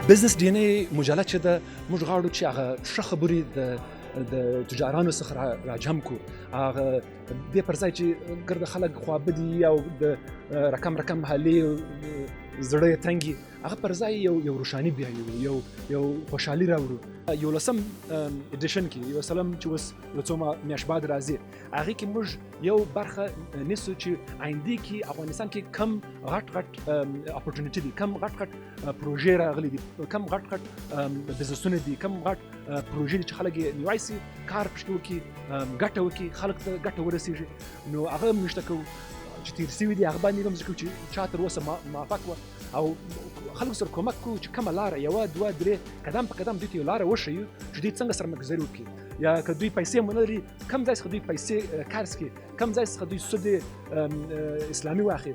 بزنس دی ان ای مجله چې د موږ غواړو چې هغه ښه خبرې د تجارانو څخه راجم کو هغه دې پر ځای چې ګرد خلک خوابدي او د رقم محلي زړه تنګي هغه پر ځای یو روښاني بیانوي یو خوشحالي راوړو. 11 اډیشن کې 11 چې اوس یو څو میاشت بعد راځي هغې کې موږ یو برخه نیسو چې آینده کې افغانستان کې کم غټ اپورچونیټي دي، کم غټ پروژې راغلي دي، کم غټ بزنسونه دي، کم غټ پروژې دي چې خلک یې نیولی سي کار پکې وکړي، ګټه وکړي، خلک ته ګټه ورسېږي. نو هغه موږ ته کوو چې تیر سوي دي هغه باندې هم ذکر کوو چې چا تر اوسه موافق وه او خلکو سره کومک کوو چې کومه لاره یوه دوه درې قدم په قدم دوی ته یو لاره وښیو چې دوی څنګه سره مګزاري وکړي، یا که دوی پیسې هم ونه لري کوم ځای څخه دوی پیسې قرض کړي، کوم ځای څخه دوی سود اسلامي واخلي.